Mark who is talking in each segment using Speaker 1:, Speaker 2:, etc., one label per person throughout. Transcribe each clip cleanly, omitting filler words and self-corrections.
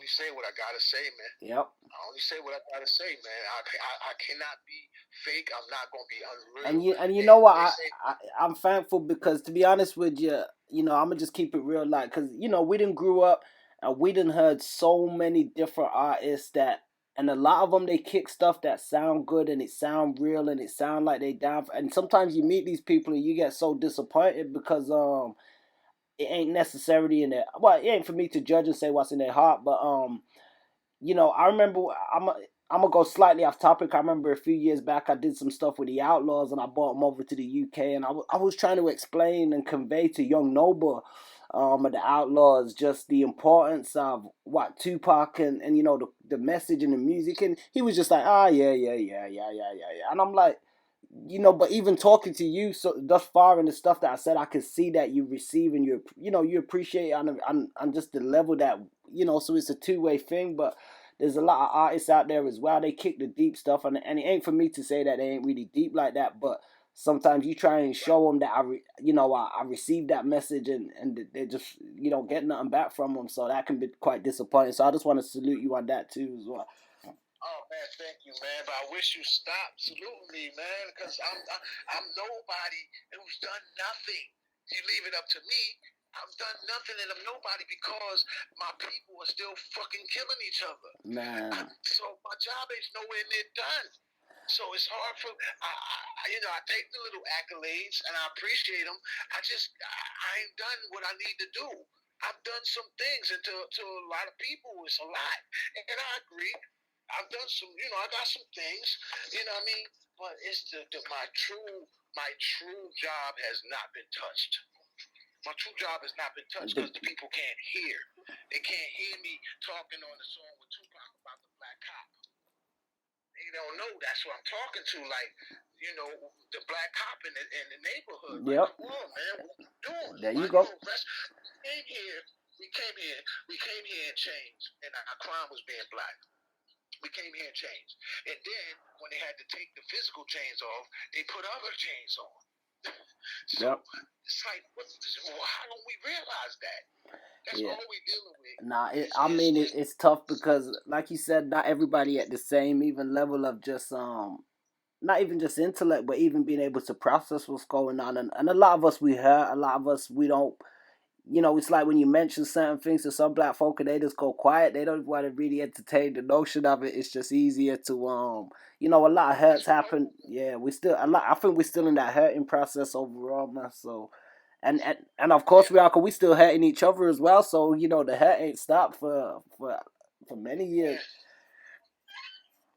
Speaker 1: say what I gotta say, man.
Speaker 2: Yep.
Speaker 1: I only say what I gotta say, man. I cannot be fake. I'm not gonna be unreal.
Speaker 2: And you know what? I'm thankful because, to be honest with you, I'm gonna just keep it real, like, because we didn't grew up and we didn't heard so many different artists that, and a lot of them they kick stuff that sound good and it sound real and it sound like they down. And sometimes you meet these people and you get so disappointed because it ain't necessarily in their, well, it ain't for me to judge and say what's in their heart, but I remember I'm gonna go slightly off topic. I remember a few years back I did some stuff with the Outlaws and I brought them over to the UK, and I was trying to explain and convey to young Noble of the Outlaws just the importance of what Tupac and the message and the music, and he was just like, yeah, and I'm like, but even talking to you so thus far in the stuff that I said, I could see that you receive and you appreciate on just the level that so it's a two-way thing. But there's a lot of artists out there as well. They kick the deep stuff, and it ain't for me to say that they ain't really deep like that. But sometimes you try and show them that I received that message, and they just get nothing back from them. So that can be quite disappointing. So I just want to salute you on that too as well.
Speaker 1: Oh man, thank you, man. But I wish you stopped saluting me, man, because I'm nobody who's done nothing. You leave it up to me. I've done nothing and I'm nobody because my people are still fucking killing each other.
Speaker 2: Man.
Speaker 1: So my job is nowhere near done. So it's hard for I take the little accolades and I appreciate them. I ain't done what I need to do. I've done some things, and to a lot of people, it's a lot, and I agree. I've done some, I got some things, you know what I mean? But it's my true job has not been touched. My true job has not been touched because the people can't hear. They can't hear me talking on the song with Tupac about the black cop. They don't know that's what I'm talking to, like, the black cop in the neighborhood.
Speaker 2: Yep.
Speaker 1: Like, come on, man, what you doing?
Speaker 2: There you go.
Speaker 1: We came here and changed, and our crime was being black. We came here and changed. And then when they had to take the physical chains off, they put other chains on. So
Speaker 2: yep.
Speaker 1: It's like, how don't we realize that? That's all we dealing with.
Speaker 2: Nah, it's tough because, like you said, not everybody at the same even level of just not even just intellect, but even being able to process what's going on. And a lot of us we hurt, a lot of us we don't. It's like when you mention certain things to some black folk and they just go quiet. They don't want to really entertain the notion of it. It's just easier to a lot of hurts happen. Yeah, I think we're still in that hurting process overall, man. So, and of course we are, cause we still hurting each other as well. So the hurt ain't stopped for many years.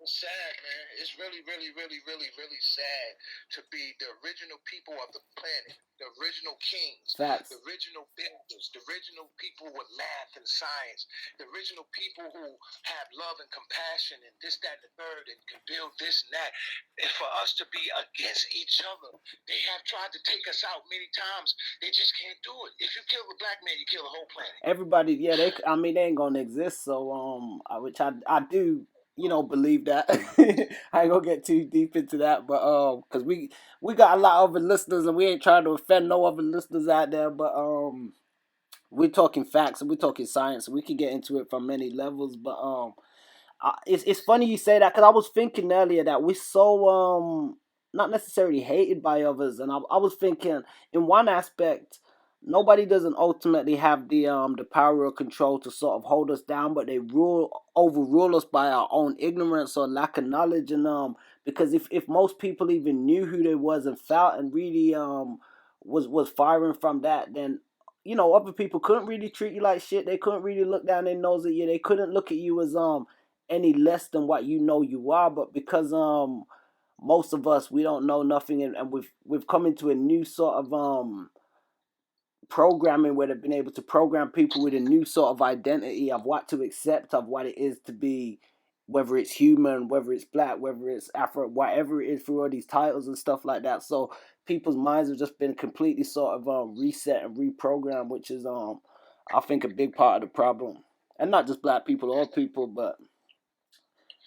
Speaker 1: It's sad, man. It's really, really, really, really, really sad to be the original people of the planet, the original kings,
Speaker 2: Facts.
Speaker 1: The original builders, the original people with math and science, the original people who have love and compassion and this, that, and the third, and can build this and that. And for us to be against each other, they have tried to take us out many times. They just can't do it. If you kill the black man, you kill the whole planet.
Speaker 2: Everybody, yeah, they ain't gonna exist. So which I do. Believe that. I ain't gonna get too deep into that, but because we got a lot of other listeners, and we ain't trying to offend no other listeners out there, but we're talking facts and we're talking science, and we can get into it from many levels. But it's funny you say that because I was thinking earlier that we're so not necessarily hated by others, and I was thinking in one aspect. Nobody doesn't ultimately have the power or control to sort of hold us down, but they overrule us by our own ignorance or lack of knowledge. And because if most people even knew who they was and felt and really was firing from that, then other people couldn't really treat you like shit. They couldn't really look down their nose at you. They couldn't look at you as any less than what you are. But because most of us, we don't know nothing, and we've come into a new sort of programming where they've been able to program people with a new sort of identity of what to accept, of what it is to be, whether it's human, whether it's black, whether it's Afro, whatever it is, through all these titles and stuff like that. So people's minds have just been completely sort of reset and reprogrammed, which is I think a big part of the problem. And not just black people, all people, but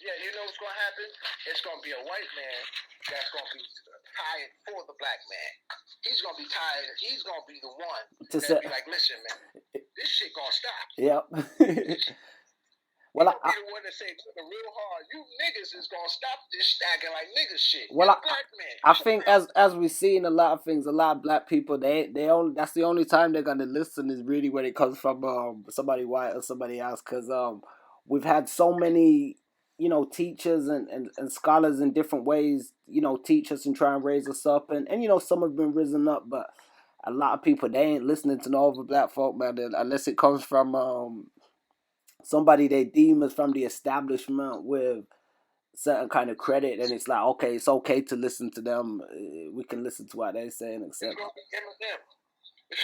Speaker 1: yeah, you know what's gonna happen? It's gonna be a white man that's gonna be tired for the black man. He's gonna be tired. He's gonna be the one to be like, listen, man, this shit gonna stop.
Speaker 2: Yep.
Speaker 1: He
Speaker 2: Well,
Speaker 1: gonna be the one that say to the real hard, you niggas is gonna stop this acting like niggas shit.
Speaker 2: well,
Speaker 1: You're a black man.
Speaker 2: I think as we see in a lot of things, a lot of black people they only that's the only time they're gonna listen is really when it comes from somebody white or somebody else, because we've had so many teachers and scholars in different ways teach us and try and raise us up, and some have been risen up, but a lot of people they ain't listening to no other black folk, man, unless it comes from somebody they deem as from the establishment with certain kind of credit, and it's like, okay, it's okay to listen to them. We can listen to what they say and accept.
Speaker 1: It's gonna be Eminem. It's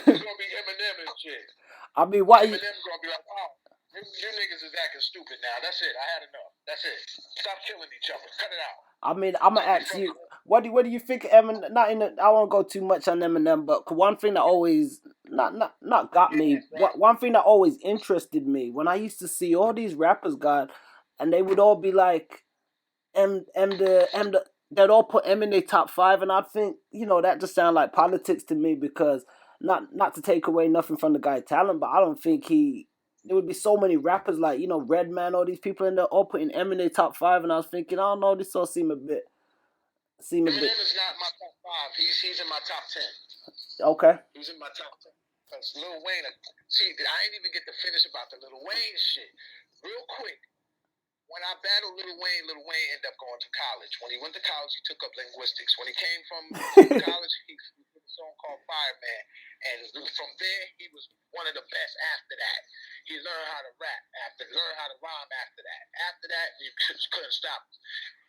Speaker 1: gonna be Eminem and shit.
Speaker 2: I mean, why?
Speaker 1: Eminem's gonna be like, oh, you niggas is acting stupid now. That's it. I had enough. That's it. Stop killing each other. Cut it out.
Speaker 2: I mean, I'm gonna ask you, what do you think Eminem? I won't go too much on Eminem, but one thing that always not got me. One thing that always interested me when I used to see all these rappers, God, and they would all be like, they'd all put M in their top 5, and I'd think, that just sound like politics to me, because not to take away nothing from the guy's talent, but I don't think there would be so many rappers like, Redman, all these people in there all putting M in their top 5, and I was thinking, I don't know, this all seem a bit.
Speaker 1: Eminem is not my top 5. He's in my top 10.
Speaker 2: Okay.
Speaker 1: He's in my top 10. Because Lil Wayne, see, I ain't even get to finish about the Lil Wayne shit. Real quick. When I battled Lil Wayne ended up going to college. When he went to college, he took up linguistics. When he came from college, he did a song called Fireman. And from there, he was one of the best after that. He learned how to rap learned how to rhyme after that. After that, you couldn't stop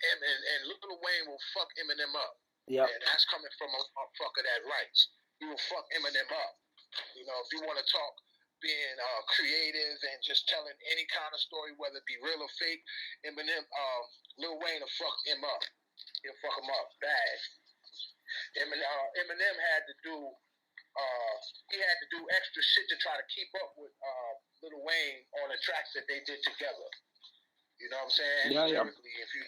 Speaker 1: him. And Lil Wayne will fuck Eminem up.
Speaker 2: Yeah.
Speaker 1: And that's coming from a motherfucker that writes. He will fuck Eminem up. If you want to talk being creative and just telling any kind of story, whether it be real or fake, Eminem, Lil Wayne will fuck him up. He'll fuck him up bad. Eminem had to do extra shit to try to keep up with Lil Wayne on the tracks that they did together. You know what I'm saying?
Speaker 2: Yeah.
Speaker 1: If you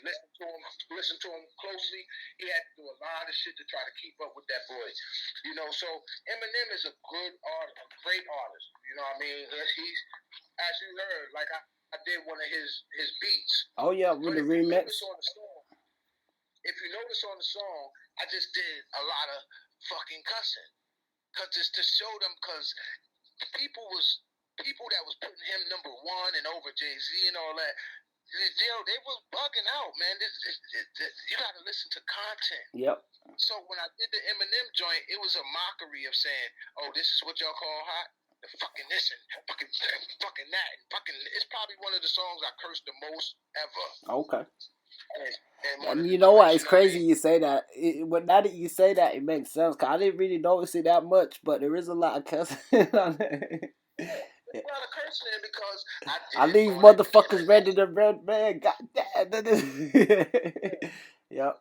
Speaker 1: listen to him closely, he had to do a lot of shit to try to keep up with that boy. So Eminem is a good artist, a great artist. You know what I mean? He's, as you heard, like I did one of his beats.
Speaker 2: Oh yeah, with the remix.
Speaker 1: If you notice on the song, I just did a lot of fucking cussing, cause it's to show them, cause people that was putting him number 1 and over Jay-Z and all that. They was bugging out, man. You gotta listen to content.
Speaker 2: Yep.
Speaker 1: So when I did the Eminem joint, it was a mockery of saying, "Oh, this is what y'all call hot? The fucking this and fucking that and fucking." It's probably one of the songs I cursed the most ever.
Speaker 2: Okay.
Speaker 1: And
Speaker 2: you know what? It's crazy you say that. Now that you say that, it makes sense. Cause I didn't really notice it that much, but there is a lot of cussing on it.
Speaker 1: A lot of cursing because
Speaker 2: I leave motherfuckers ready to red man. God damn. Yep.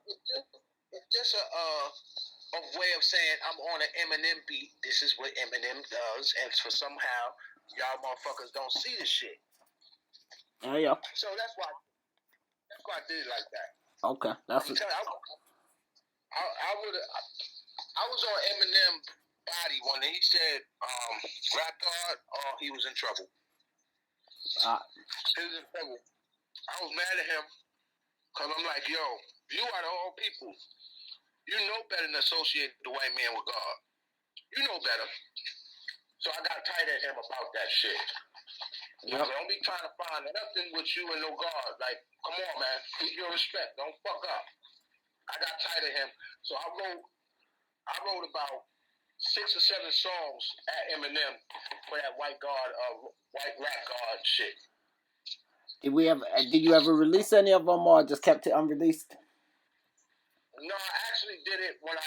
Speaker 1: It's just a way of saying I'm on an Eminem beat. This is what Eminem does, and for somehow y'all motherfuckers don't see this shit.
Speaker 2: Oh yeah.
Speaker 1: So that's why I did it like that.
Speaker 2: Okay, that's it.
Speaker 1: I was on Eminem body when he said rap God, he was in trouble. He was in trouble. I was mad at him because I'm like, yo, you out of all people, you know better than associate the white man with God. You know better. So I got tight at him about that shit. Yep. Don't be trying to find nothing with you and no God. Like, come on, man. Keep your respect. Don't fuck up. I got tight of him. So I wrote about 6 or 7 songs at Eminem for that white rap God shit.
Speaker 2: Did you ever release any of them, or just kept it unreleased?
Speaker 1: No, I actually did it when I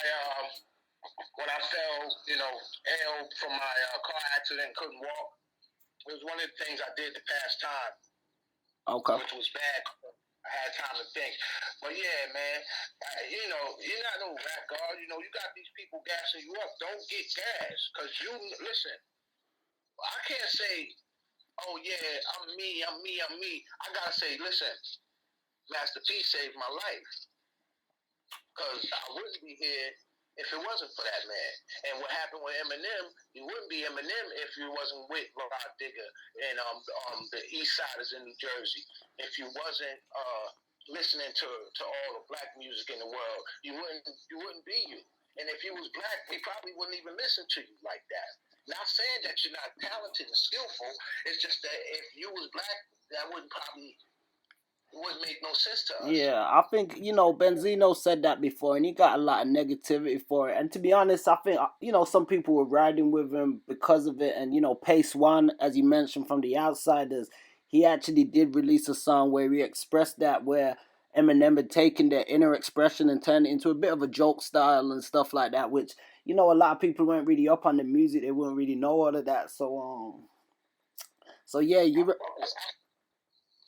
Speaker 1: fell, ill from my car accident and couldn't walk. It was one of the things I did to pass time.
Speaker 2: Okay.
Speaker 1: Which was bad. I had time to think. But yeah, man, you're not no rap God. You got these people gassing you up. Don't get gas. Because listen, I can't say, oh yeah, I'm me. I got to say, listen, Master P saved my life. Because I wouldn't be here if it wasn't for that man. And what happened with Eminem, he wouldn't be Eminem if you wasn't with Rod Digger and the East Siders in New Jersey. If you wasn't listening to all the black music in the world, you wouldn't be you. And if you was black, he probably wouldn't even listen to you like that. Not saying that you're not talented and skillful. It's just that if you was black, that wouldn't probably it wouldn't make no sense to us.
Speaker 2: Yeah, I think, Benzino said that before, and he got a lot of negativity for it. And to be honest, I think, some people were riding with him because of it. And, Pace One, as you mentioned from the Outsiders, he actually did release a song where he expressed that, where Eminem had taken their inner expression and turned it into a bit of a joke style and stuff like that, which, a lot of people weren't really up on the music. They wouldn't really know all of that. So yeah,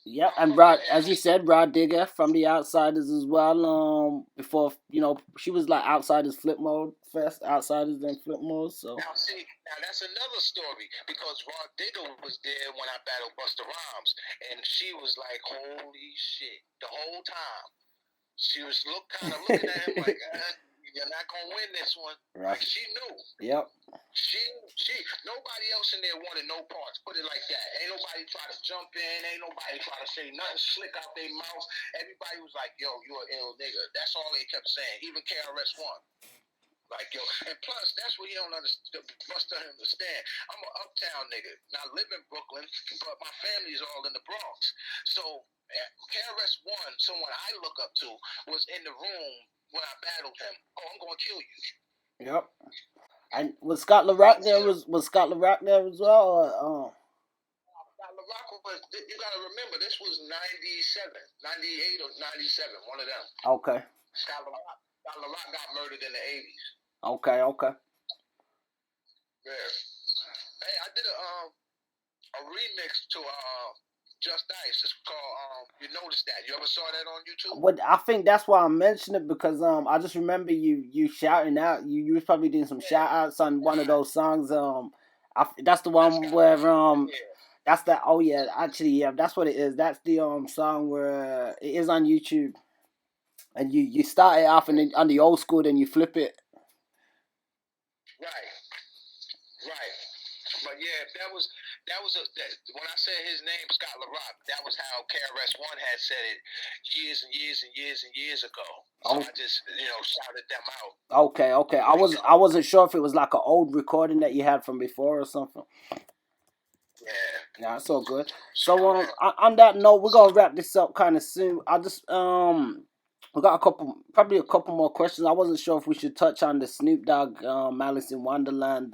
Speaker 2: yeah, and Rod, as you said, Rod Digger from the Outsiders as well. Before she was like Outsiders Flip Mode first, Outsiders then Flip Mode. So
Speaker 1: now, see, now that's another story because Rod Digger was there when I battled Busta Rhymes, and she was like, "Holy shit!" the whole time. She was kind of looking at him like, "You're not gonna win this one."
Speaker 2: Right.
Speaker 1: Like she knew.
Speaker 2: Yep.
Speaker 1: She, nobody else in there wanted no parts. Put it like that. Ain't nobody try to jump in. Ain't nobody try to say nothing slick out their mouth. Everybody was like, "Yo, you an ill nigga." That's all they kept saying. Even KRS One. Like, yo, and plus, that's what he don't understand. Must understand. I'm an uptown nigga. Now, I live in Brooklyn, but my family is all in the Bronx. So, KRS One, someone I look up to, was in the room when I battled him. Oh, I'm gonna kill you.
Speaker 2: Yep. And was Scott LaRock there? Was Scott LaRock there as well?
Speaker 1: Scott LaRock was. You gotta remember, this was 97, 98 or 97. One of them.
Speaker 2: Okay.
Speaker 1: Scott LaRock got murdered in the 80s.
Speaker 2: Okay.
Speaker 1: Yeah. Hey, I did a remix to Just Ice. It's called You Noticed That. You ever saw that on YouTube?
Speaker 2: But I think that's why I mentioned it, because I just remember you shouting out. You was probably doing some shout outs on one of those songs. That's the one where that's that. Oh yeah, actually yeah, that's what it is. That's the song where it is on YouTube, and you start it off and on the old school, then you flip it.
Speaker 1: Right. But yeah, that was when I said his name, Scott LaRock. That was how KRS One had said it years and years and years and years ago. So I just shouted them out.
Speaker 2: Okay. I wasn't sure if it was like an old recording that you had from before or something.
Speaker 1: Yeah.
Speaker 2: Yeah, it's all good. So on that note, we're gonna wrap this up kind of soon. I just we got probably a couple more questions. I wasn't sure if we should touch on the Snoop Dogg Malice in Wonderland.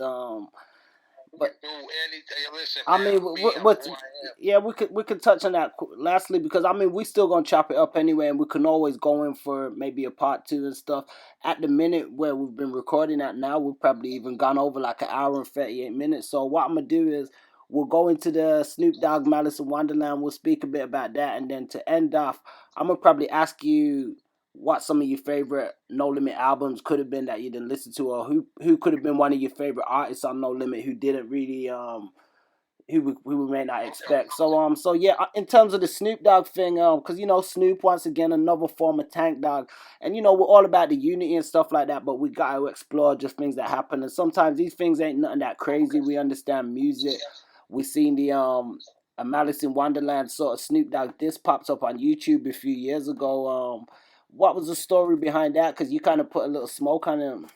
Speaker 2: But
Speaker 1: do anything. Listen,
Speaker 2: I
Speaker 1: man,
Speaker 2: mean, we could touch on that lastly, because I mean we still gonna chop it up anyway, and we can always go in for maybe a part 2 and stuff. At the minute where we've been recording at now, we've probably even gone over like an hour and 38 minutes. So what I'm gonna do is we'll go into the Snoop Dogg Malice in Wonderland. We'll speak a bit about that, and then to end off, I'm gonna probably ask you what some of your favorite No Limit albums could have been that you didn't listen to, or who could have been one of your favorite artists on No Limit who didn't really who we may not expect. So yeah, in terms of the Snoop Dogg thing, because Snoop, once again, another form of Tank Dog, and we're all about the unity and stuff like that, but we gotta explore just things that happen, and sometimes these things ain't nothing that crazy. We understand music. We seen the a Malice in Wonderland sort of Snoop Dogg this popped up on YouTube a few years ago. What was the story behind that? Because you kind of put a little smoke on him.